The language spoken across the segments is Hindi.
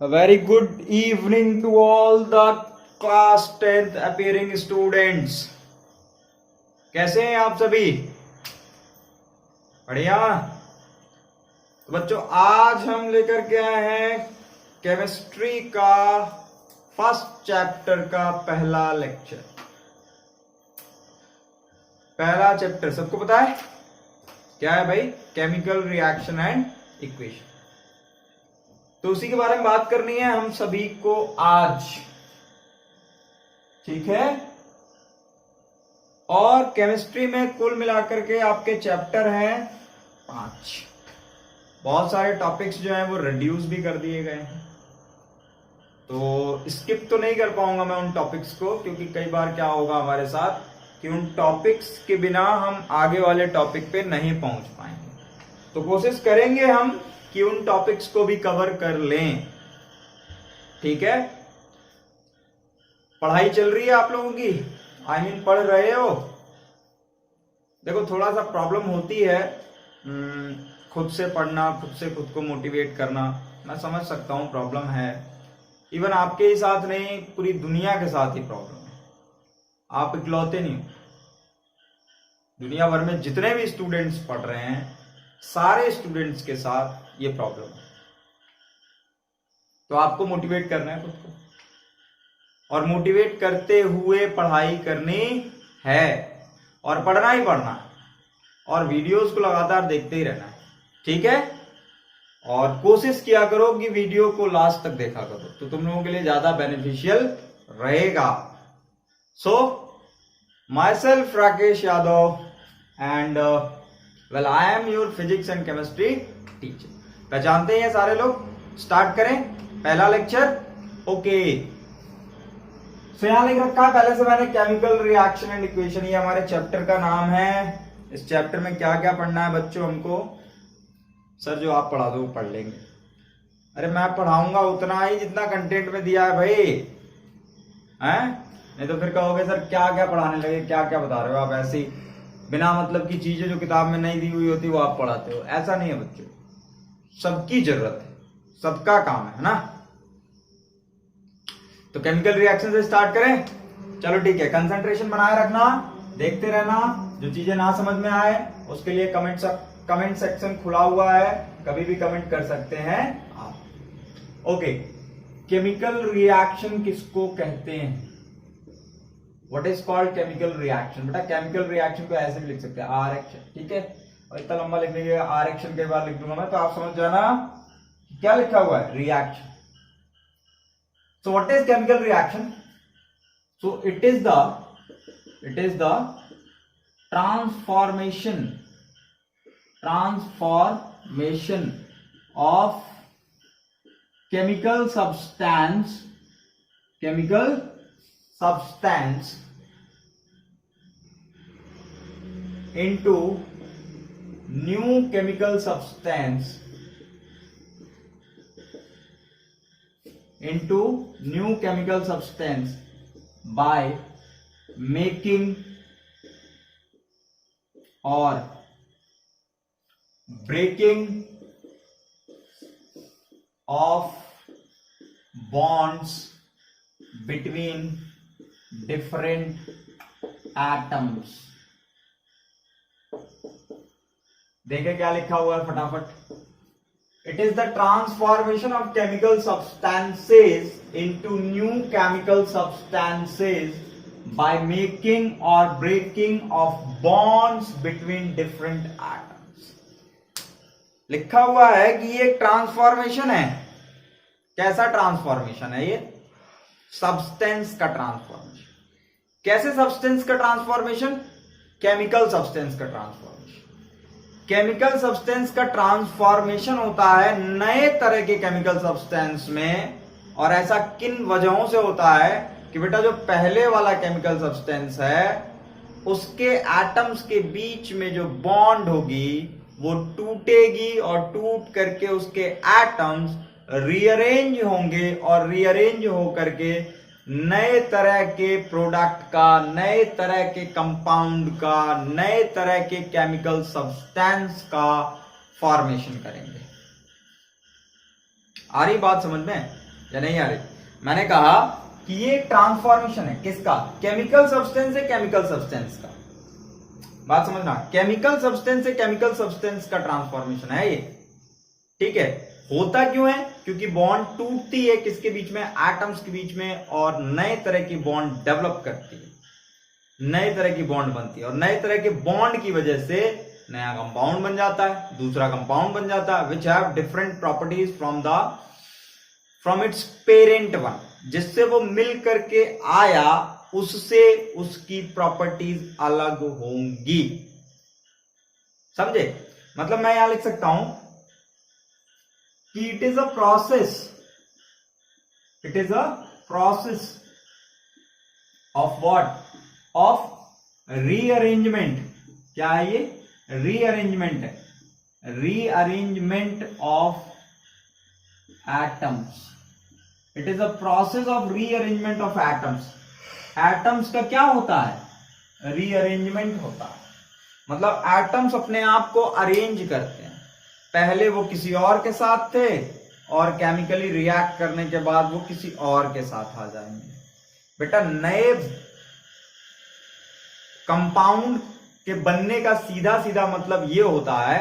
A very good evening to all the class 10th appearing students. कैसे हैं आप सभी? बढ़िया। तो बच्चों आज हम लेकर के आए हैं केमिस्ट्री का फर्स्ट चैप्टर का पहला लेक्चर। पहला चैप्टर सबको पता है क्या है भाई? Chemical reaction and equation. तो उसी के बारे में बात करनी है हम सभी को आज, ठीक है। और केमिस्ट्री में कुल मिलाकर के आपके चैप्टर हैं 5। बहुत सारे टॉपिक्स जो हैं वो रिड्यूस भी कर दिए गए हैं, तो स्किप तो नहीं कर पाऊंगा मैं उन टॉपिक्स को, क्योंकि कई बार क्या होगा हमारे साथ कि उन टॉपिक्स के बिना हम आगे वाले टॉपिक पे नहीं पहुंच पाएंगे। तो कोशिश करेंगे हम कि उन टॉपिक्स को भी कवर कर लें, ठीक है। पढ़ाई चल रही है आप लोगों की, आई मीन पढ़ रहे हो। देखो थोड़ा सा प्रॉब्लम होती है खुद से पढ़ना, खुद से खुद को मोटिवेट करना, मैं समझ सकता हूं प्रॉब्लम है। इवन आपके ही साथ नहीं, पूरी दुनिया के साथ ही प्रॉब्लम है। आप इकलौते नहीं हो, दुनिया भर में जितने भी स्टूडेंट्स पढ़ रहे हैं सारे स्टूडेंट्स के साथ ये प्रॉब्लम है। तो आपको मोटिवेट करना है खुद को, और मोटिवेट करते हुए पढ़ाई करनी है, और पढ़ना ही पढ़ना है, और वीडियोस को लगातार देखते ही रहना है, ठीक है। और कोशिश किया करो कि वीडियो को लास्ट तक देखा करो, तो तुम लोगों के लिए ज्यादा बेनिफिशियल रहेगा। So myself Rakesh Yadav and well I am your physics and chemistry teacher. पहचानते हैं सारे लोग? स्टार्ट करें पहला लेक्चर। ओके, सो यहां लिख रखा है पहले से मैंने केमिकल रिएक्शन एंड इक्वेशन, ये हमारे चैप्टर का नाम है। इस चैप्टर में क्या क्या पढ़ना है बच्चों हमको? सर जो आप पढ़ा दो वो पढ़ लेंगे। अरे मैं पढ़ाऊंगा उतना ही जितना कंटेंट में दिया है भाई, हैं? नहीं तो फिर कहोगे सर क्या क्या पढ़ाने लगे, क्या क्या बता रहे हो आप, ऐसी बिना मतलब की चीजें जो किताब में नहीं दी हुई होती वो आप पढ़ाते हो। ऐसा नहीं है बच्चों, सबकी जरूरत है, सबका काम है ना। तो केमिकल रिएक्शन से स्टार्ट करें, चलो ठीक है। कंसंट्रेशन बनाए रखना, देखते रहना, जो चीजें ना समझ में आए उसके लिए कमेंट सेक्शन खुला हुआ है, कभी भी कमेंट कर सकते हैं आप। ओके, केमिकल रिएक्शन किसको कहते हैं? What is called chemical reaction? बेटा केमिकल रिएक्शन को ऐसे भी लिख सकते हैं आर एक्शन, ठीक है। और इतना लंबा लिखने के आर एक्शन के बाद लिख दूंगा मैं, तो आप समझ जाना क्या लिखा हुआ है, reaction. So what is chemical reaction? So it is the transformation of chemical substance into new chemical substance by making or breaking of bonds between different atoms। देखे क्या लिखा हुआ है फटाफट? It is the transformation of chemical substances into new chemical substances by making और breaking of bonds between different atoms. लिखा हुआ है कि ये ट्रांसफॉर्मेशन है। कैसा ट्रांसफॉर्मेशन है ये? सब्सटेंस का ट्रांसफॉर्मेशन। कैसे सब्सटेंस का ट्रांसफॉर्मेशन? केमिकल सब्सटेंस का ट्रांसफॉर्मेशन। केमिकल सब्सटेंस का ट्रांसफॉर्मेशन होता है नए तरह के केमिकल सब्सटेंस में, और ऐसा किन वजहों से होता है कि बेटा जो पहले वाला केमिकल सब्सटेंस है उसके एटम्स के बीच में जो बॉन्ड होगी वो टूटेगी, और टूट करके उसके एटम्स रीअरेंज होंगे, और रीअरेंज होकर के नए तरह के प्रोडक्ट का, नए तरह के कंपाउंड का, नए तरह के केमिकल सब्सटेंस का फॉर्मेशन करेंगे। आ रही बात समझ में? या नहीं आ रही? मैंने कहा कि ये ट्रांसफॉर्मेशन है किसका? केमिकल सब्सटेंस से केमिकल सब्सटेंस का। बात समझना, केमिकल सब्सटेंस से केमिकल सब्सटेंस का ट्रांसफॉर्मेशन है ये, ठीक है। होता क्यों है? क्योंकि बॉन्ड टूटती है किसके बीच में? एटम्स के बीच में, और नए तरह की बॉन्ड डेवलप करती है, नए तरह की बॉन्ड बनती है, और नए तरह के बॉन्ड की वजह से नया कंपाउंड बन जाता है, दूसरा कंपाउंड बन जाता है, which have different properties from its parent one, जिससे वो मिल करके आया उससे उसकी प्रॉपर्टीज अलग होंगी। समझे? मतलब मैं यहां लिख सकता हूं कि it is a process of what? Of rearrangement. क्या है ये? रीअरेंजमेंट है, rearrangement of atoms. It is a process of rearrangement of atoms. Atoms का क्या होता है? रीअरेंजमेंट होता है। मतलब एटम्स अपने आप को अरेंज करते हैं, पहले वो किसी और के साथ थे और केमिकली रिएक्ट करने के बाद वो किसी और के साथ आ जाएंगे। बेटा, नए कंपाउंड के बनने का सीधा सीधा मतलब ये होता है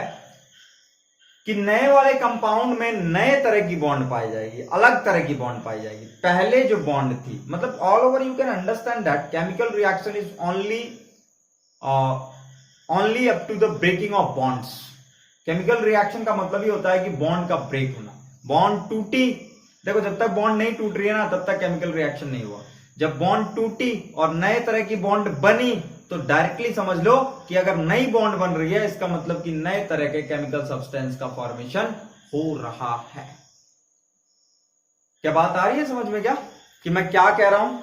कि नए वाले कंपाउंड में नए तरह की बॉन्ड पाई जाएगी, अलग तरह की बॉन्ड पाई जाएगी। पहले जो बॉन्ड थी, मतलब all over you can understand that chemical reaction is only up to the breaking of bonds. Chemical reaction का मतलब ही होता है कि बॉन्ड का ब्रेक होना। बॉन्ड टूटी, देखो जब तक बॉन्ड नहीं टूट रही है ना तब तक केमिकल रिएक्शन नहीं हुआ। जब बॉन्ड टूटी और नए तरह की बॉन्ड बनी तो डायरेक्टली समझ लो कि अगर नई बॉन्ड बन रही है इसका मतलब कि नए तरह के केमिकल सब्सटेंस का फॉर्मेशन हो रहा है। क्या बात आ रही है समझ में? क्या कि मैं क्या कह रहा हूं?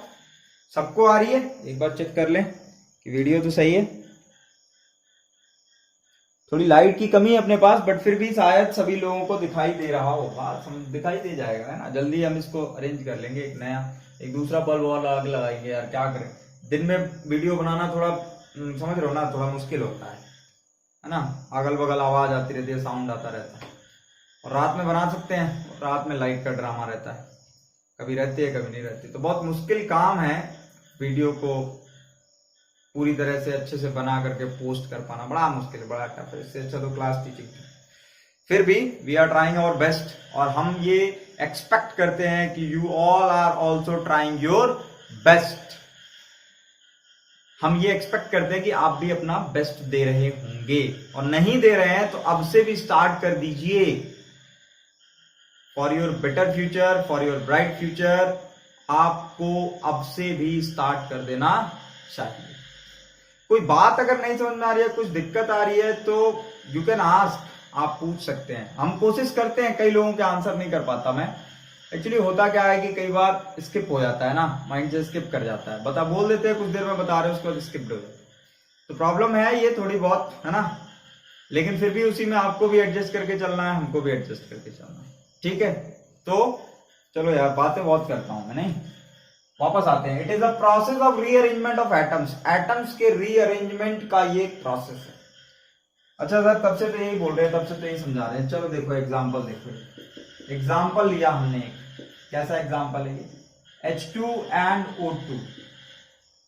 सबको आ रही है? एक बार चेक कर लें कि वीडियो तो सही है। थोड़ी लाइट की कमी है अपने पास, बट फिर भी शायद सभी लोगों को दिखाई दे रहा होगा। दिखाई दे जाएगा, है ना? जल्दी हम इसको अरेंज कर लेंगे, एक दूसरा बल्ब और आगे लगाएंगे। यार क्या करें, दिन में वीडियो बनाना थोड़ा समझ रहे हो ना, थोड़ा मुश्किल होता है ना? अगल बगल आवाज आती रहती है, साउंड आता रहता है। और रात में बना सकते हैं, रात में लाइट का ड्रामा रहता है, कभी रहती है कभी नहीं रहती, तो बहुत मुश्किल काम है वीडियो को पूरी तरह से अच्छे से बना करके पोस्ट कर पाना। बड़ा मुश्किल है, बड़ा टफ है। इससे अच्छा तो क्लास टीचिंग। फिर भी we are trying our best, और हम ये एक्सपेक्ट करते हैं कि you all are also trying your best. हम ये एक्सपेक्ट करते हैं कि आप भी अपना बेस्ट दे रहे होंगे, और नहीं दे रहे हैं तो अब से भी स्टार्ट कर दीजिए। For your better future, for your bright future, आपको अब से भी स्टार्ट कर देना चाहिए। कोई बात अगर नहीं समझ में आ रही है, कुछ दिक्कत आ रही है, तो यू कैन आस्क, आप पूछ सकते हैं। हम कोशिश करते हैं, कई लोगों के आंसर नहीं कर पाता मैं। एक्चुअली होता क्या है कि कई बार स्किप हो जाता है ना, माइंड से स्किप कर जाता है। बोल देते हैं, कुछ देर में बता रहे हैं, उसके बाद स्किप हो जाता है। तो प्रॉब्लम है ये थोड़ी बहुत, है ना? लेकिन फिर भी उसी में आपको भी एडजस्ट करके चलना है, हमको भी एडजस्ट करके चलना है, ठीक है? तो चलो यार, बातें बहुत करता हूं मैं, नहीं? वापस आते हैं। It is a process of rearrangement of atoms. Atoms के रीअरेंजमेंट का ये प्रोसेस है। अच्छा सर, तब से तो यही बोल रहे हैं, तब से तो यही समझा रहे हैं। चलो देखो एग्जांपल, देखो एग्जांपल लिया हमने एक। कैसा एग्जांपल है ये? H2 एंड O2,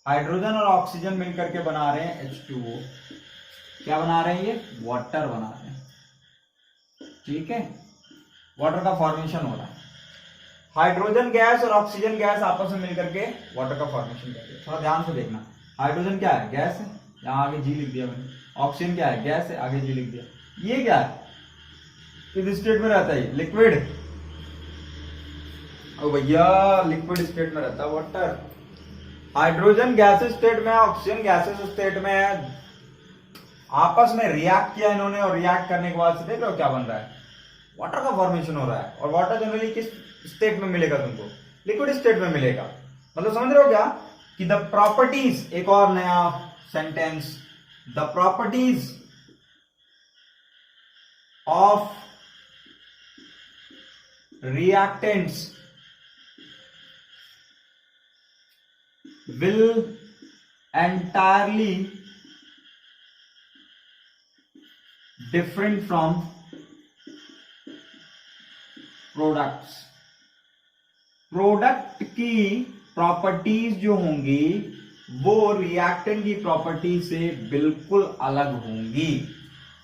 हाइड्रोजन और ऑक्सीजन मिलकर के बना रहे हैं H2O। क्या बना रहे हैं ये? वाटर बना रहे हैं, ठीक है? वाटर का फॉर्मेशन हो रहा है। हाइड्रोजन गैस और ऑक्सीजन गैस आपस में मिलकर के वाटर का फॉर्मेशन कर रहे हैं। थोड़ा ध्यान से देखना। हाइड्रोजन क्या है? गैस है, यहां आगे जी लिख दिया मैंने। ऑक्सीजन क्या है? गैस है, आगे जी लिख दिया। ये क्या है? किस स्टेट में रहता है? लिक्विड। ओ भैया, लिक्विड स्टेट में रहता है वाटर। हाइड्रोजन गैसेस स्टेट में है, ऑक्सीजन गैसेस स्टेट में है। आपस में रिएक्ट किया इन्होंने, और रिएक्ट करने के बाद से देख रहे हो क्या बन रहा है? वाटर का फॉर्मेशन हो रहा है। और वाटर जनरली किस स्टेट में मिलेगा तुमको? लिक्विड स्टेट में मिलेगा। मतलब समझ रहे हो क्या कि द प्रॉपर्टीज, एक और नया sentence, the properties of reactants will entirely different from products. Product की प्रॉपर्टीज जो होंगी वो रिएक्टेंट की प्रॉपर्टी से बिल्कुल अलग होंगी।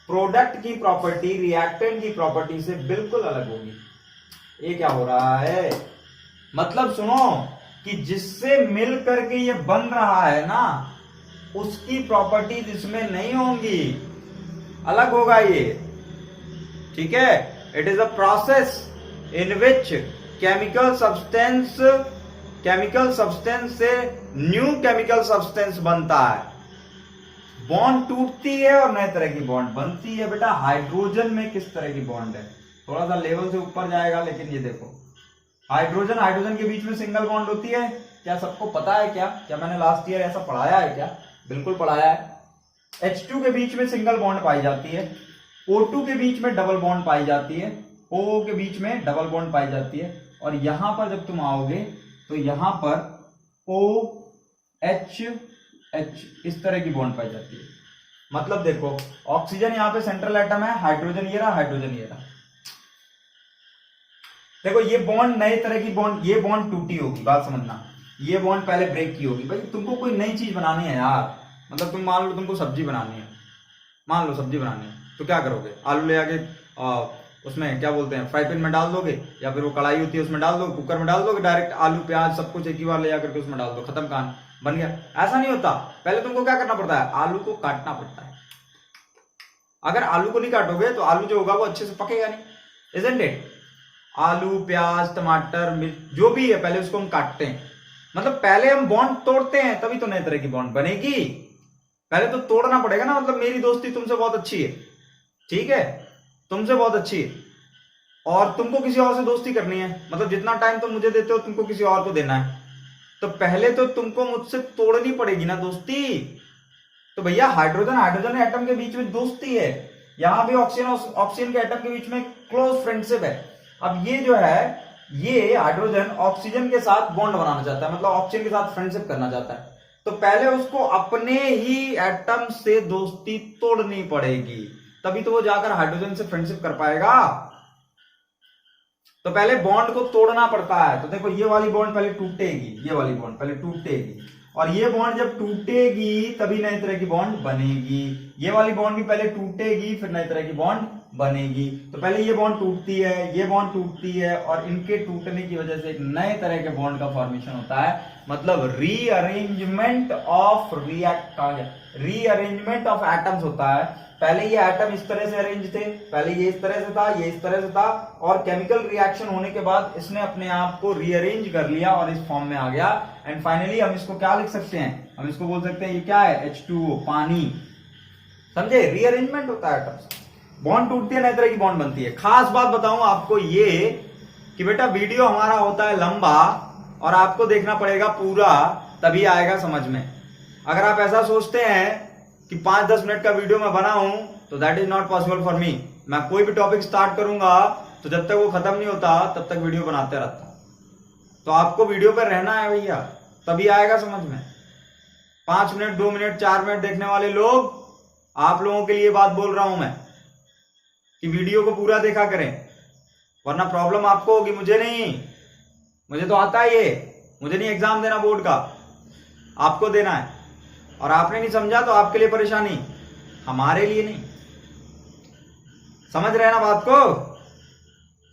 प्रोडक्ट की प्रॉपर्टी रिएक्टेंट की प्रॉपर्टी से बिल्कुल अलग होगी। ये क्या हो रहा है, मतलब सुनो कि जिससे मिल करके ये बन रहा है ना, उसकी प्रॉपर्टीज इसमें नहीं होंगी, अलग होगा ये। ठीक है, it is a process in which chemical substance से न्यू केमिकल सब्सटेंस बनता है। बॉन्ड टूटती है और नए तरह की बॉन्ड बनती है। बेटा हाइड्रोजन में किस तरह की बॉन्ड है, थोड़ा सा लेवल से ऊपर जाएगा, लेकिन ये देखो हाइड्रोजन के बीच में सिंगल बॉन्ड होती है। क्या सबको पता है? क्या मैंने लास्ट ईयर ऐसा पढ़ाया है क्या? बिल्कुल पढ़ाया है। H2 के बीच में सिंगल बॉन्ड पाई जाती है, O2 के बीच में डबल बॉन्ड पाई जाती है, O के बीच में डबल बॉन्ड पाई जाती है, और यहां पर जब तुम आओगे तो यहां पर OH इस तरह की बॉन्ड पाई जाती है। मतलब देखो ऑक्सीजन यहां पे सेंट्रल एटम है, हाइड्रोजन ये रहा, हाइड्रोजन ये रहा। देखो ये बॉन्ड नए तरह की बॉन्ड, ये बॉन्ड टूटी होगी, बात समझना, ये बॉन्ड पहले ब्रेक की होगी। भाई तुमको कोई नई चीज बनानी है यार, मतलब तुम मान लो तुमको सब्जी बनानी है, मान लो सब्जी बनानी है, तो क्या करोगे? आलू ले आके उसमें क्या बोलते हैं फ्राई पैन में डाल दोगे, या फिर वो कढ़ाई होती है उसमें डाल दोगे, कुकर में डाल दोगे, डायरेक्ट आलू प्याज सब कुछ एक ही बार ले आकर के उसमें डाल दो, खत्म कहानी, बन गया। ऐसा नहीं होता, पहले तुमको क्या करना पड़ता है? आलू को काटना पड़ता है। अगर आलू को नहीं काटोगे तो आलू जो होगा वो अच्छे से पकेगा नहीं, इजंट इट? आलू प्याज टमाटर मिर्च जो भी है पहले उसको हम काटते हैं, मतलब पहले हम बॉन्ड तोड़ते हैं तभी तो नए तरह की बॉन्ड बनेगी। पहले तो तोड़ना पड़ेगा ना। मतलब मेरी दोस्ती तुमसे बहुत अच्छी है, ठीक है, तुमसे बहुत अच्छी है, और तुमको किसी और से दोस्ती करनी है, मतलब जितना टाइम तुम मुझे देते हो तुमको किसी और को देना है, तो पहले तो तुमको मुझसे तोड़नी पड़ेगी ना दोस्ती। तो भैया हाइड्रोजन एटम के बीच में दोस्ती है, यहां भी ऑक्सीजन के एटम के बीच में क्लोज फ्रेंडशिप है। अब ये जो है, ये हाइड्रोजन ऑक्सीजन के साथ बॉन्ड बनाना चाहता है, मतलब ऑक्सीजन के साथ फ्रेंडशिप करना चाहता है, तो पहले उसको अपने ही एटम से दोस्ती तोड़नी पड़ेगी, तभी तो वो जाकर हाइड्रोजन से फ्रेंडशिप कर पाएगा। तो पहले बॉन्ड को तोड़ना पड़ता है। तो देखो ये वाली बॉन्ड पहले टूटेगी, ये वाली बॉन्ड पहले टूटेगी, और ये बॉन्ड जब टूटेगी तभी नई तरह की बॉन्ड बनेगी। ये वाली बॉन्ड भी पहले टूटेगी फिर नई तरह की बॉन्ड बनेगी। तो पहले ये बॉन्ड टूटती है, ये बॉन्ड टूटती है, और इनके टूटने की वजह से एक नए तरह के बॉन्ड का फॉर्मेशन होता है, मतलब rearrangement of rearrangement of atoms होता है। पहले ये एटम इस तरह से अरेंज थे, पहले ये इस तरह से था, ये इस तरह से था, और केमिकल रिएक्शन होने के बाद इसने अपने आप को रीअरेंज कर लिया और इस फॉर्म में आ गया। एंड फाइनली हम इसको क्या लिख सकते हैं? हम इसको बोल सकते हैं ये क्या है? H2O, पानी। समझे? रीअरेंजमेंट होता है एटम्स, बॉन्ड टूटती है, नई तरह की बॉन्ड बनती है। खास बात बताऊं आपको ये कि बेटा वीडियो हमारा होता है लंबा और आपको देखना पड़ेगा पूरा, तभी आएगा समझ में। अगर आप ऐसा सोचते हैं कि 5-10 मिनट का वीडियो मैं बनाऊं तो that is not possible for me. मैं कोई भी टॉपिक स्टार्ट करूंगा तो जब तक वो खत्म नहीं होता तब तक वीडियो बनाते रहता हूं। तो आपको वीडियो पर रहना है भैया, तभी आएगा समझ में। 5 मिनट 2 मिनट 4 मिनट देखने वाले लोग, आप लोगों के लिए बात बोल रहा हूं मैं कि वीडियो को पूरा देखा करें, वरना प्रॉब्लम आपको होगी, मुझे नहीं। मुझे तो आता है ये, मुझे नहीं एग्जाम देना बोर्ड का, आपको देना है, और आपने नहीं समझा तो आपके लिए परेशानी, हमारे लिए नहीं। समझ रहे हैं ना बात को?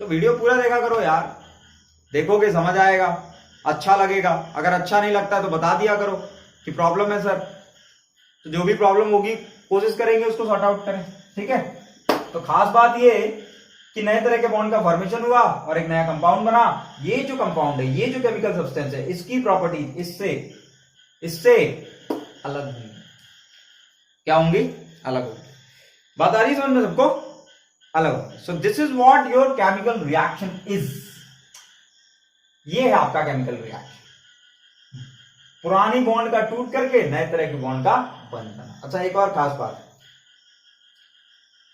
तो वीडियो पूरा देखा करो यार, देखोगे समझ आएगा, अच्छा लगेगा। अगर अच्छा नहीं लगता तो बता दिया करो कि प्रॉब्लम है सर, तो जो भी प्रॉब्लम होगी कोशिश करेंगे उसको सॉर्ट आउट करें, ठीक है। तो खास बात ये कि नए तरह के बॉन्ड का फॉर्मेशन हुआ और एक नया कंपाउंड बना। ये जो कंपाउंड है, ये जो केमिकल सब्सटेंस है, इसकी प्रॉपर्टी इससे अलग होंगी। क्या होंगी? अलग होंगी। बात आ रही समझ में सबको? अलग होंगी। So this is what your chemical reaction is. ये है आपका केमिकल रिएक्शन, पुरानी बॉन्ड का टूट करके नए तरह की बॉन्ड का बनना। अच्छा, एक और खास बात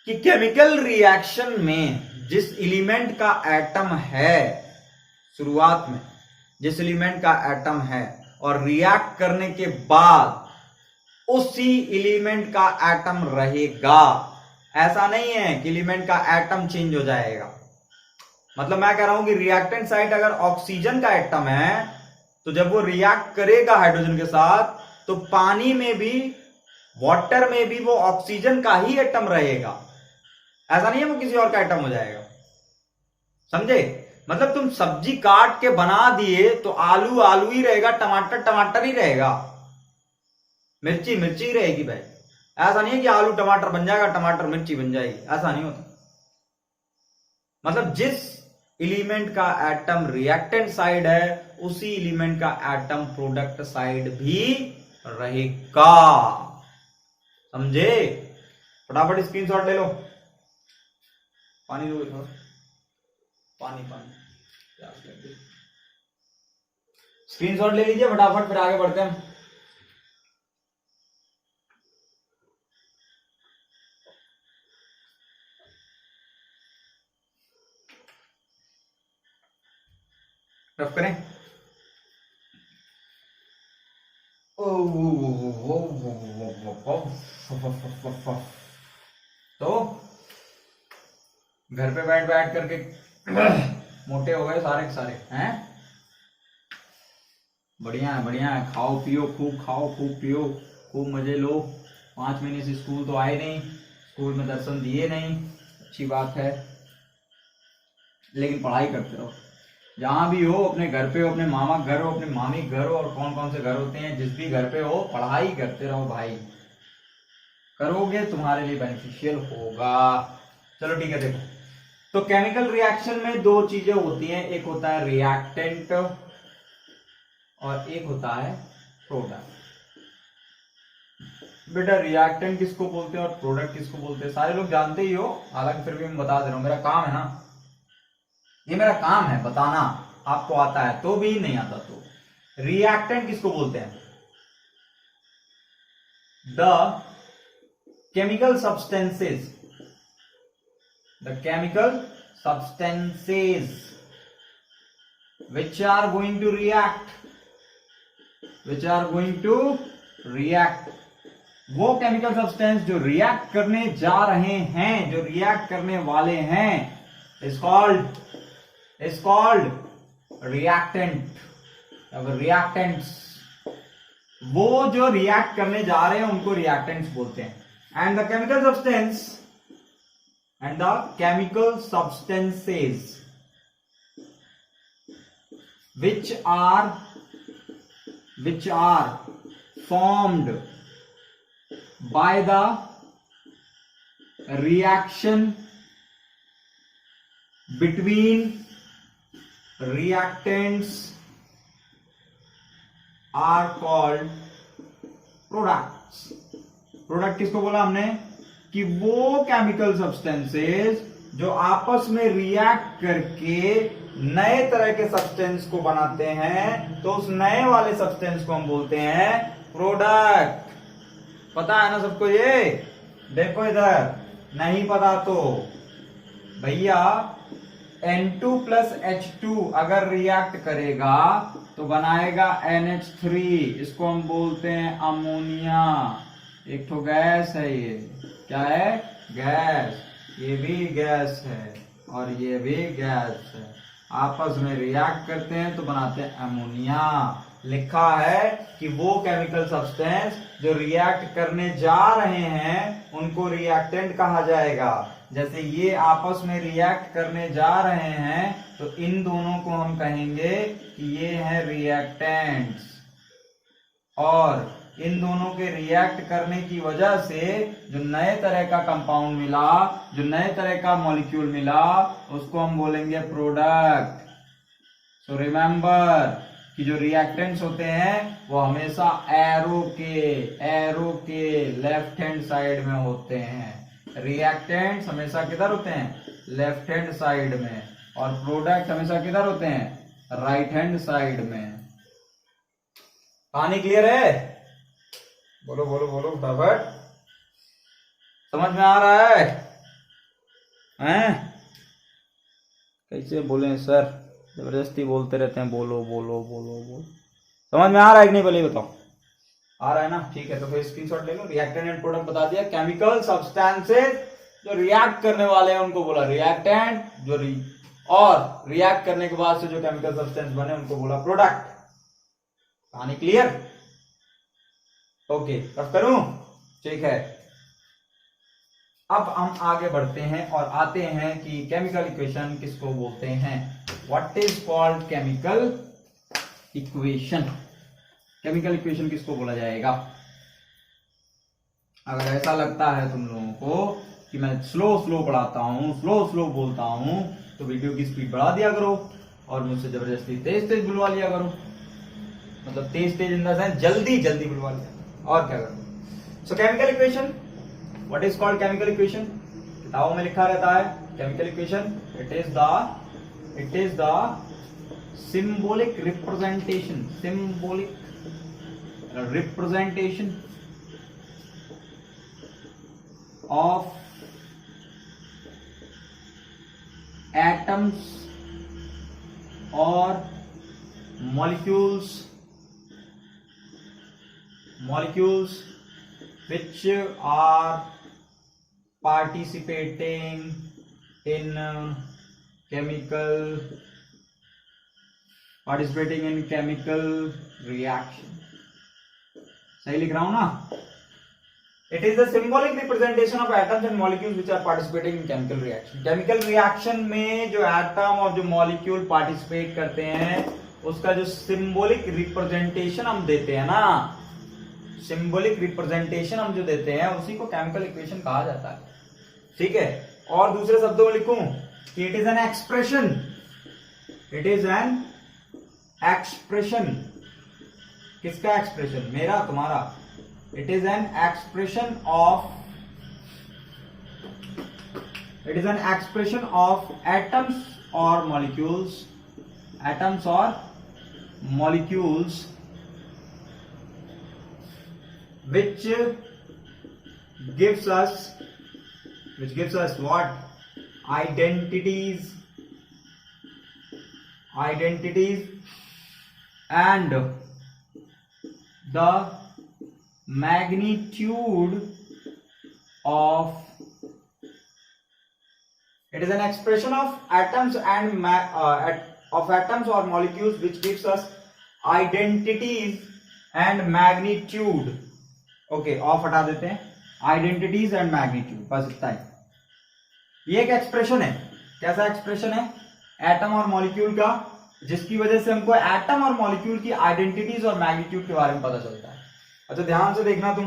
कि केमिकल रिएक्शन में जिस एलिमेंट का एटम है, शुरुआत में जिस एलिमेंट का एटम है, और रिएक्ट करने के बाद उसी एलिमेंट का एटम रहेगा। ऐसा नहीं है कि एलिमेंट का एटम चेंज हो जाएगा। मतलब मैं कह रहा हूं कि रिएक्टेंट साइड अगर ऑक्सीजन का एटम है तो जब वो रिएक्ट करेगा हाइड्रोजन के साथ तो पानी में भी, वाटर में भी वो ऑक्सीजन का ही एटम रहेगा, ऐसा नहीं है वो किसी और का एटम हो जाएगा। समझे? मतलब तुम सब्जी काट के बना दिए तो आलू आलू ही रहेगा, टमाटर टमाटर ही रहेगा, मिर्ची मिर्ची ही रहेगी भाई। ऐसा नहीं है कि आलू टमाटर बन जाएगा, टमाटर मिर्ची बन जाएगी, ऐसा नहीं होता। मतलब जिस एलिमेंट का एटम रिएक्टेंट साइड है उसी एलिमेंट का एटम प्रोडक्ट साइड भी रहेगा। समझे? फटाफट स्क्रीनशॉट ले लो। पानी दो थोड़ा, पानी पानी स्क्रीनशॉट ले लीजिए फटाफट, फिर आगे बढ़ते हैं। रफ करें। तो घर पे बैठ बैठ करके मोटे हो गए सारे के सारे हैं। बढ़िया है बढ़िया है, खाओ पियो खूब, खाओ खूब पियो खूब, मजे लो। 5 महीने से स्कूल तो आए नहीं, स्कूल में दर्शन दिए नहीं, अच्छी बात है, लेकिन पढ़ाई करते रहो। जहां भी हो, अपने घर पे हो, अपने मामा घर हो, अपने मामी घर हो, और कौन कौन से घर होते हैं, जिस भी घर पे हो पढ़ाई करते रहो भाई, करोगे तुम्हारे लिए बेनिफिशियल होगा। चलो ठीक है, देखो तो केमिकल रिएक्शन में 2 चीजें होती हैं, एक होता है रिएक्टेंट और एक होता है प्रोडक्ट। बेटा रिएक्टेंट किसको बोलते हैं और प्रोडक्ट किसको बोलते हैं सारे लोग जानते ही हो, हालांकि फिर भी मैं बता दे रहा हूं, मेरा काम है ना, ये मेरा काम है बताना। आपको आता है तो भी, नहीं आता तो। रिएक्टेंट किसको बोलते हैं? The chemical substances, the chemical substances which are going to react, वो केमिकल सब्सटेंस जो रिएक्ट करने जा रहे हैं, जो रिएक्ट करने वाले हैं, is called reactant। अब reactants, वो जो रिएक्ट करने जा रहे हैं उनको रिएक्टेंट्स बोलते हैं। and the chemical substances which are formed by the reaction between reactants are called products। Product किसको बोला हमने? कि वो केमिकल सब्सटेंसेस जो आपस में रिएक्ट करके नए तरह के सब्सटेंस को बनाते हैं, तो उस नए वाले सब्सटेंस को हम बोलते हैं प्रोडक्ट। पता है ना सबको ये? देखो इधर, नहीं पता तो भैया N2 + H2 अगर रिएक्ट करेगा तो बनाएगा NH3, इसको हम बोलते हैं अमोनिया। एक तो गैस है, ये क्या है? गैस। ये भी गैस है और ये भी गैस है, आपस में रिएक्ट करते हैं तो बनाते हैं अमोनिया। लिखा है कि वो केमिकल सब्सटेंस जो रिएक्ट करने जा रहे हैं उनको रिएक्टेंट कहा जाएगा। जैसे ये आपस में रिएक्ट करने जा रहे हैं तो इन दोनों को हम कहेंगे कि ये है रिएक्टेंट्स, और इन दोनों के रिएक्ट करने की वजह से जो नए तरह का कंपाउंड मिला, जो नए तरह का मॉलिक्यूल मिला, उसको हम बोलेंगे प्रोडक्ट। सो रिमेंबर कि जो रिएक्टेंट्स होते हैं वो हमेशा एरो के लेफ्ट हैंड साइड में होते हैं। रिएक्टेंट्स हमेशा किधर होते हैं? लेफ्ट हैंड साइड में, और प्रोडक्ट हमेशा किधर होते हैं? राइट हैंड साइड में। कहानी क्लियर है? बोलो बोलो बोलो फटाफट। समझ में आ रहा है? कैसे बोले सर, जबरदस्ती बोलते रहते हैं, बोलो बोलो बोलो बोलो। समझ में आ रहा है कि नहीं? पहले बताओ, आ रहा है ना? ठीक है, तो फिर स्क्रीनशॉट ले लो। रिएक्टेंट एंड प्रोडक्ट बता दिया। केमिकल सब्सटेंसेस जो रिएक्ट करने वाले हैं उनको बोला रिएक्टेंट, जो और रिएक्ट करने के बाद से जो केमिकल सब्सटेंस बने उनको बोला प्रोडक्ट। कहानी क्लियर? ओके, अब करूं? ठीक है, अब हम आगे बढ़ते हैं और आते हैं कि केमिकल इक्वेशन किसको बोलते हैं। What is called chemical equation? Chemical equation किसको बोला जाएगा? अगर ऐसा लगता है तुम लोगों को कि मैं स्लो पढ़ाता हूं, स्लो बोलता हूं, तो वीडियो की स्पीड बढ़ा दिया करो और मुझसे जबरदस्ती तेज बुलवा लिया करो। मतलब तेज इन द सेंस जल्दी बुलवा लिया, और क्या करो। सो chemical equation, what is called chemical equation? किताबों में लिखा रहता है chemical equation, it is the symbolic representation of atoms or molecules which are participating in chemical reaction। सही लिख रहा हूं ना? It is the symbolic representation of atoms and molecules which are participating in chemical reaction। Chemical reaction में जो एटम और जो मॉलिक्यूल पार्टिसिपेट करते हैं उसका जो सिंबॉलिक रिप्रेजेंटेशन हम देते हैं ना, सिंबॉलिक रिप्रेजेंटेशन हम जो देते हैं उसी को केमिकल इक्वेशन कहा जाता है। ठीक है, और दूसरे शब्दों में लिखूं कि इट इज एन एक्सप्रेशन, किसका एक्सप्रेशन? मेरा, तुम्हारा। It is an expression of atoms और molecules which gives us what? Identities and the magnitude of, it is an expression of atoms and of atoms or molecules which gives us identities and magnitude। Okay, of हटा देते हैं, आइडेंटिटीज एंड मैग्नीट्यूड, बस इतना ही। ये एक एक्सप्रेशन है। कैसा एक्सप्रेशन है? एटम और मॉलिक्यूल का, जिसकी वजह से हमको एटम और मॉलिक्यूल की आइडेंटिटीज और मैग्नीट्यूड के बारे में पता चलता है। अच्छा, ध्यान से देखना तुम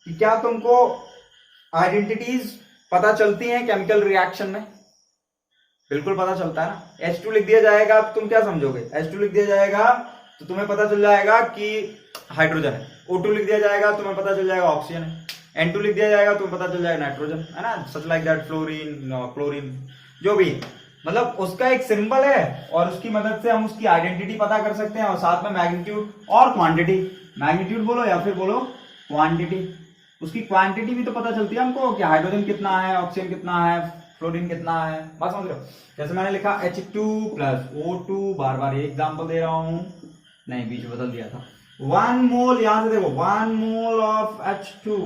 कि क्या तुमको आइडेंटिटीज पता चलती हैं केमिकल रिएक्शन में? बिल्कुल पता चलता है ना। H2 लिख दिया जाएगा, तुम क्या समझोगे? H2 लिख दिया जाएगा तो तुम्हें पता चल जाएगा कि हाइड्रोजन है। O2 लिख दिया जाएगा, तुम्हें पता चल जाएगा ऑक्सीजन है। N2 लिख दिया जाएगा, तुम्हें पता चल जाएगा नाइट्रोजन, है ना। Such like that, fluorine, chlorine, जो भी, मतलब उसका एक सिंबल है और उसकी मदद से हम उसकी आइडेंटिटी पता कर सकते हैं और साथ में मैग्नीट्यूड और क्वांटिटी। मैग्नीट्यूड बोलो या फिर बोलो क्वांटिटी। उसकी क्वांटिटी भी तो पता चलती है हमको कि हाइड्रोजन कितना है, ऑक्सीजन कितना है, फ्लोरीन कितना है। बात समझ रहे हो? जैसे मैंने लिखा H2 प्लस O2, बार बार ये एग्जाम्पल दे रहा हूं, नहीं बीच में बदल दिया था। 1 मोल, यहां से देखो, 1 mole of H2,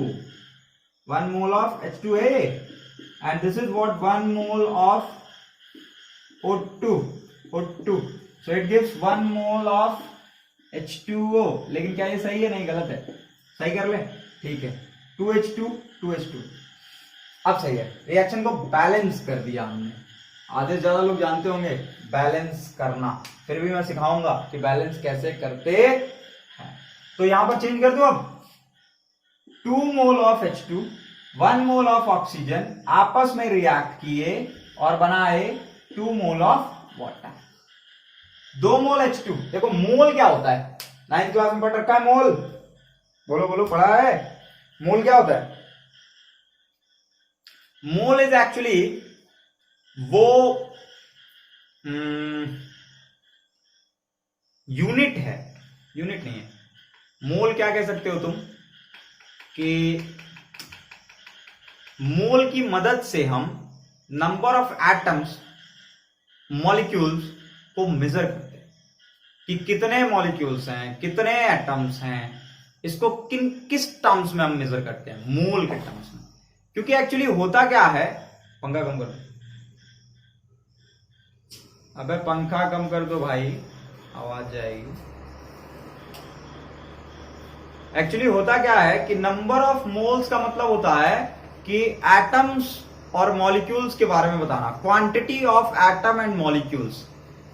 1 mole of H2A, and this is what 1 mole of O2, so it gives 1 mole of H2O। लेकिन क्या ये सही है? नहीं, गलत है। सही कर ले, ठीक है। 2H2, 2H2, अब सही है। रिएक्शन को बैलेंस कर दिया हमने। आधे से ज्यादा लोग जानते होंगे बैलेंस करना, फिर भी मैं सिखाऊंगा कि बैलेंस कैसे करते हैं। तो यहां पर चेंज कर दो अब। 2 mole of H2, 1 mole of oxygen आपस में रिएक्ट किए और बनाए 2 mole of water. 2 mole H2, देखो मोल क्या होता है? 9th क्लास में पढ़ रखा है मोल। बोलो बोलो, पढ़ा है? मोल क्या होता है? मोल इज एक्चुअली वो यूनिट है, यूनिट नहीं है। मोल क्या कह सकते हो तुम कि मोल की मदद से हम नंबर ऑफ एटम्स, मॉलिक्यूल्स को मेजर करते हैं कि कितने मॉलिक्यूल्स हैं, कितने एटम्स हैं। इसको किस टर्म्स में हम मेजर करते हैं? मोल के टर्म्स में। क्योंकि एक्चुअली होता क्या है, पंखा कम करो, अबे पंखा कम कर दो भाई, आवाज जाएगी। एक्चुअली होता क्या है कि नंबर ऑफ मोल्स का मतलब होता है कि एटम्स और मॉलिक्यूल्स के बारे में बताना। Quantity of atom and molecules,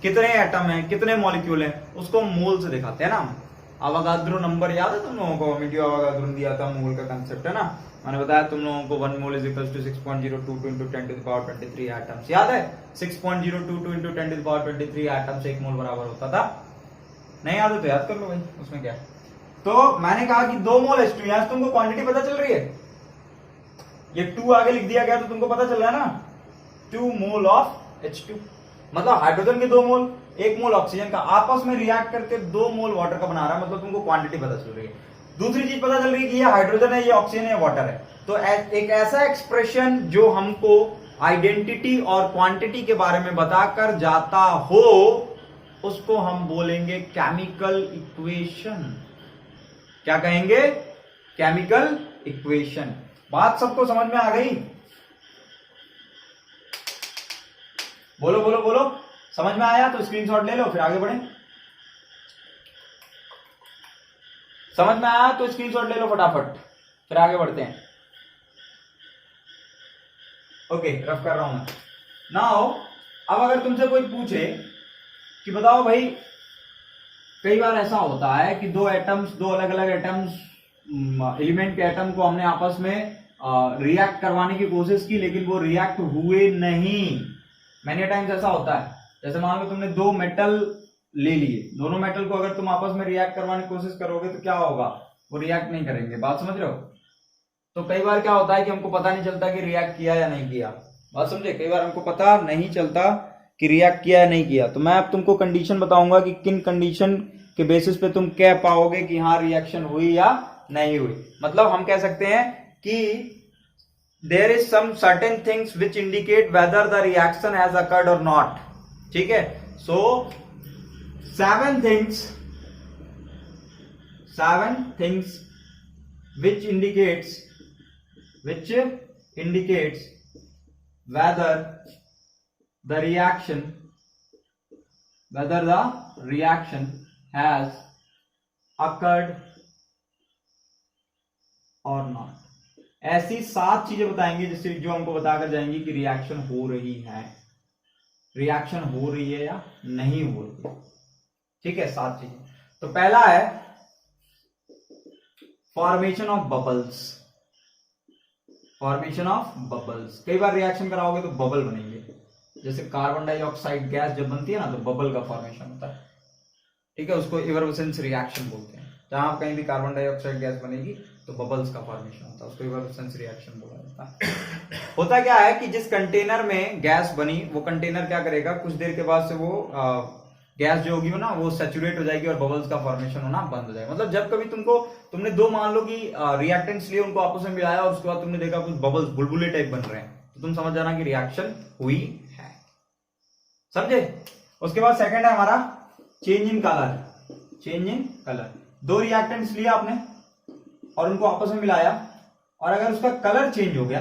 कितने एटम हैं कितने मॉलिक्यूल हैं, उसको मोल से दिखाते हैं ना। अवोगाद्रो नंबर याद है तुम लोगों को? अमिटियो अवोगाद्रो ने दिया था मोल का कंसेप्ट, है ना। मैंने बताया तुम लोगों को 1 mole is equal to 6.022 into 10 to the power 23 atoms, याद है? 6.022 into 10 to the power 23 atoms एक मोल बराबर होता था। नहीं याद है तो याद कर लो भाई, उसमें क्या है। तो मैंने कहा कि 2 मोल H2, यहां से तुमको क्वांटिटी पता चल रही है, ये 2 आगे लिख दिया गया तो तुमको पता चल रहा है ना, 2 मोल ऑफ H2, मतलब हाइड्रोजन के 2 मोल, 1 मोल ऑक्सीजन का, आपस में रिएक्ट करके 2 मोल वाटर का बना रहा है, मतलब तुमको क्वांटिटी पता चल रही है। दूसरी चीज पता चल रही है कि ये हाइड्रोजन है, ये ऑक्सीजन है, वाटर है। तो एक ऐसा एक्सप्रेशन जो हमको आइडेंटिटी और क्वांटिटी के बारे में बताकर जाता हो, उसको हम बोलेंगे केमिकल इक्वेशन। क्या कहेंगे? Chemical equation. बात सबको समझ में आ गई? बोलो बोलो बोलो, समझ में आया तो स्क्रीनशॉट ले लो, फिर आगे बढ़े। समझ में आया तो स्क्रीनशॉट ले लो फटाफट, फिर आगे बढ़ते हैं। ओके, रफ कर रहा हूं मैं नाउ। अब अगर तुमसे कोई पूछे कि बताओ भाई, कई बार ऐसा होता है कि 2 एटम्स, 2 अलग अलग एटम्स, एलिमेंट के एटम को हमने आपस में रिएक्ट करवाने की कोशिश की, लेकिन वो रिएक्ट हुए नहीं। मैनी टाइम्स ऐसा होता है, जैसे मान लो तुमने 2 मेटल ले लिए, दोनों मेटल को अगर तुम आपस में रिएक्ट करवाने की कोशिश करोगे तो क्या होगा? वो रिएक्ट नहीं करेंगे। बात समझ रहे हो? तो कई बार क्या होता है कि हमको पता नहीं चलता कि रिएक्ट किया या नहीं किया। बात समझे? कई बार हमको पता नहीं चलता कि रिएक्ट किया या नहीं किया। तो मैं अब तुमको कंडीशन बताऊंगा कि किन कंडीशन के बेसिस पे तुम कह पाओगे कि हाँ रिएक्शन हुई या नहीं हुई। मतलब हम कह सकते हैं कि there is some certain things which indicate whether the reaction has occurred or not. ठीक है? So 7 things which indicates whether the reaction has occurred or not. ऐसी 7 चीजें बताएंगे जिससे जो हमको बताकर जाएंगी कि रिएक्शन हो रही है या नहीं हो रही है। ठीक है, 7 चीजें। तो पहला है फॉर्मेशन ऑफ बबल्स। कई बार रिएक्शन कराओगे तो बबल बनेंगे, जैसे कार्बन डाइऑक्साइड गैस जब बनती है ना तो बबल का फॉर्मेशन होता है। ठीक है, उसको इवरसेंस रिएक्शन बोलते हैं। जहां कहीं भी कार्बन डाइऑक्साइड गैस बनेगी तो बबल्स का फॉर्मेशन होता है, उसको इवरसेंस रिएक्शन बोला जाता है। होता क्या है कि जिस कंटेनर में गैस बनी, वो कंटेनर क्या करेगा, कुछ देर के बाद से वो गैस जो होगी ना वो सैचुरेट हो जाएगी और बबल्स का फॉर्मेशन होना बंद हो जाएगा। मतलब जब कभी तुमने 2 मान लो कि रिएक्टेंट्स लिए, उनको आपस में मिलाया और उसके बाद तुमने देखा कुछ बबल्स बुलबुले टाइप बन रहे हैं, तो तुम समझ जाना कि रिएक्शन हुई है। समझे? उसके बाद सेकंड है हमारा चेंज इन कलर। 2 रिएक्टेंट्स लिया आपने और उनको आपस में मिलाया, और अगर उसका कलर चेंज हो गया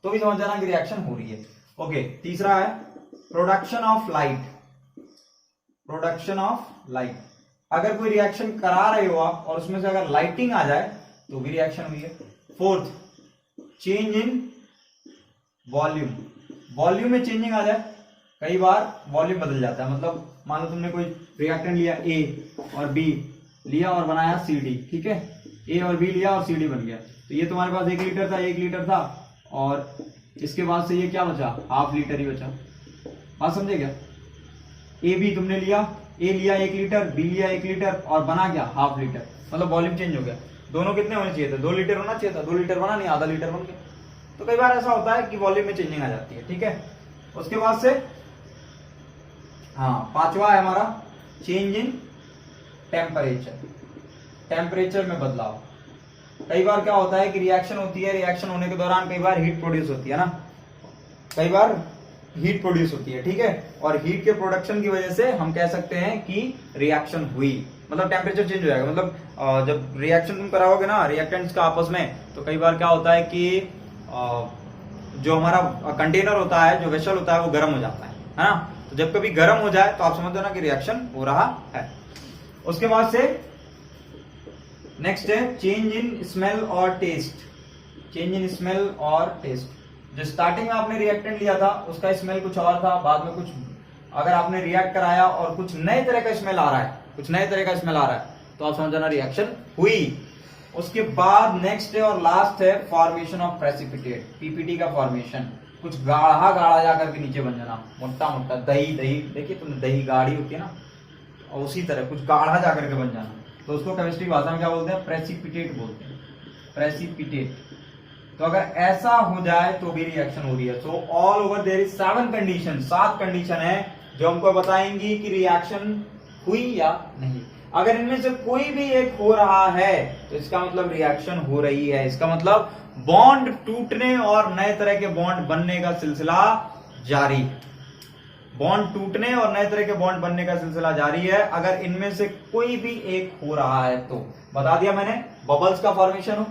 तो भी समझ जाना कि रिएक्शन हो रही है। ओके, तीसरा है प्रोडक्शन ऑफ लाइट। अगर कोई रिएक्शन करा रहे हो आप और उसमें से अगर लाइटिंग आ जाए तो भी रिएक्शन हुई है। फोर्थ, चेंज इन वॉल्यूम में चेंजिंग आ जाए। कई बार वॉल्यूम बदल जाता है, मतलब मान लो तुमने कोई रिएक्टेंट लिया A और B लिया और बनाया CD। ठीक है, A और B लिया और CD बन गया। तो ये तुम्हारे पास 1 लीटर था और इसके बाद से ये क्या बचा, ½ लीटर ही बचा। बात समझे क्या? AB तुमने लिया, A लिया 1 लीटर, B लिया 1 लीटर और बना क्या, ½ लीटर। मतलब वॉल्यूम चेंज हो गया। दोनों कितने होने चाहिए थे? 2 लीटर होना चाहिए था, 2 लीटर बना नहीं, ½ लीटर बन गया। तो कई बार ऐसा होता है कि वॉल्यूम में चेंजिंग आ जाती है। ठीक है, उसके बाद से पांचवा है हमारा चेंज इन टेम्परेचर में बदलाव। कई बार क्या होता है कि रिएक्शन होती है, रिएक्शन होने के दौरान कई बार हीट प्रोड्यूस होती है ना, ठीक है, और हीट के प्रोडक्शन की वजह से हम कह सकते हैं कि रिएक्शन हुई, मतलब टेम्परेचर चेंज हो जाएगा। मतलब जब रिएक्शन तुम कराओगे ना रिएक्टेंट्स का आपस में, तो कई बार क्या होता है कि जो हमारा कंटेनर होता है, जो वेसल होता है, वो गर्म हो जाता है ना। तो जब कभी गर्म हो जाए तो आप समझ दो ना कि रिएक्शन हो रहा है। उसके बाद से नेक्स्ट है चेंज इन स्मेल और टेस्ट। चेंज इन स्मेल और टेस्ट। जो स्टार्टिंग में आपने रिएक्टेंट लिया था उसका स्मेल कुछ और था, बाद में कुछ अगर आपने रिएक्ट कराया और कुछ नए तरह का स्मेल आ रहा है, कुछ नए तरह का स्मेल आ रहा है, तो आप समझ जाना रिएक्शन हुई। उसके बाद नेक्स्ट है और लास्ट है फॉर्मेशन ऑफ प्रेसिपिटेट, पीपीटी का फॉर्मेशन। कुछ गाढ़ा गाढ़ा जाकर के नीचे बन जाना, मोटा मोटा दही दही, देखिए तुमने दही गाढ़ी होती है ना, और उसी तरह कुछ गाढ़ा जाकर के बन जाना, तो उसको केमिस्ट्री भाषा में क्या बोलते हैं? प्रेसिपिटेट बोलते हैं, प्रेसिपिटेट। तो अगर ऐसा हो जाए तो भी रिएक्शन हो रही है। So all over there is 7 condition, 7 condition है जो हमको बताएंगी कि रिएक्शन हुई या नहीं। अगर इनमें से कोई भी एक हो रहा है तो इसका मतलब रिएक्शन हो रही है, इसका मतलब बॉन्ड टूटने और नए तरह के बॉन्ड बनने का सिलसिला जारी, बॉन्ड टूटने और नए तरह के बॉन्ड बनने का सिलसिला जारी है। अगर इनमें से कोई भी एक हो रहा है तो बता दिया मैंने, बबल्स का फॉर्मेशन हो,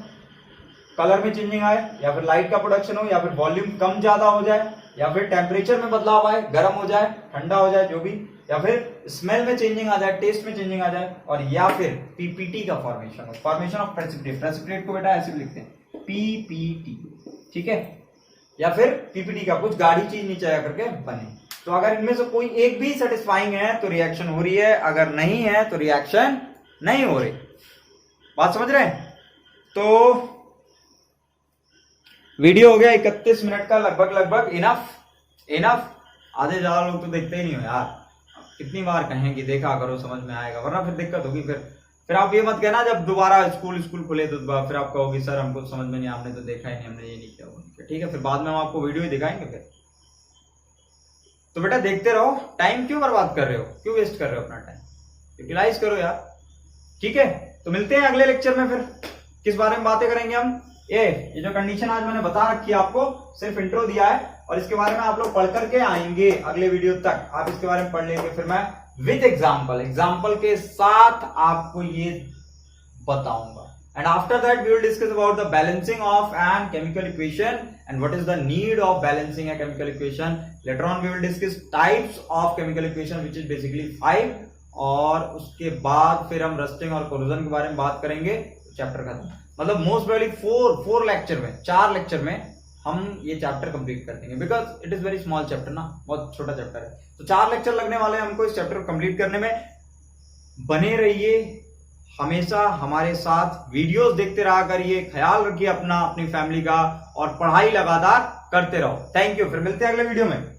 कलर में चेंजिंग आए, या फिर लाइट का प्रोडक्शन हो, या फिर वॉल्यूम कम ज्यादा हो जाए, या फिर टेम्परेचर में बदलाव आए, गर्म हो जाए, ठंडा हो जाए, जो भी, या फिर स्मेल में चेंजिंग आ जाए, टेस्ट में चेंजिंग आ जाए, और या फिर पीपीटी का फॉर्मेशन हो, फॉर्मेशन ऑफ प्रेसिपिटेट। प्रेसिपिटेट को बेटा ऐसे भी लिखते हैं पीपीटी, ठीक है, या फिर पीपीटी का कुछ गाढ़ी चीज नीचे आकर के बने। तो अगर इनमें से कोई एक भी सेटिस्फाइंग है तो रिएक्शन हो रही है, अगर नहीं है तो रिएक्शन नहीं हो रही। बात समझ रहे हैं? तो वीडियो हो गया 31 मिनट का, लगभग इनफ। आधे ज्यादा लोग तो देखते ही नहीं हो यार, कितनी बार कहेंगे देखा करो, समझ में आएगा, वरना फिर दिक्कत होगी। फिर आप ये मत कहना जब दोबारा स्कूल खुले तो फिर आप कहोगे सर हमको समझ में नहीं, हमने तो देखा ही नहीं, हमने ये नहीं किया वो नहीं किया। ठीक है, फिर बाद में हम आपको वीडियो ही दिखाएंगे फिर। तो बेटा देखते रहो, टाइम क्यों बर्बाद कर रहे हो, क्यों वेस्ट कर रहे हो अपना टाइम, यूटिलाइज करो यार। ठीक है, तो मिलते हैं अगले लेक्चर में। फिर किस बारे में बातें करेंगे हम? ये जो कंडीशन आज मैंने बता रखी है आपको, सिर्फ इंट्रो दिया है, और इसके बारे में आप लोग पढ़ करके आएंगे अगले वीडियो तक। आप इसके बारे में पढ़ लेंगे, फिर मैं विद एग्जाम्पल के साथ आपको ये बताऊंगा। And after that we will discuss about the balancing of an chemical equation and what is the need of balancing a chemical equation. Later on we will discuss types of chemical equation which is basically 5, और उसके बाद फिर हम रस्टिंग और कोरोजन के बारे में बात करेंगे। चैप्टर खत्म, मतलब मोस्ट प्रोबेबली 4 लेक्चर में, 4 लेक्चर में हम ये चैप्टर कंप्लीट कर देंगे, because it is very small chapter ना, बहुत छोटा चैप्टर है। तो 4 लेक्चर लगने वाले हैं हमको इस चैप्टर को कंप्लीट करने में। बने रहिए हमेशा हमारे साथ, वीडियोस देखते रहा करिए, ख्याल रखिए अपना, अपनी फैमिली का, और पढ़ाई लगातार करते रहो। थैंक यू, फिर मिलते हैं अगले वीडियो में।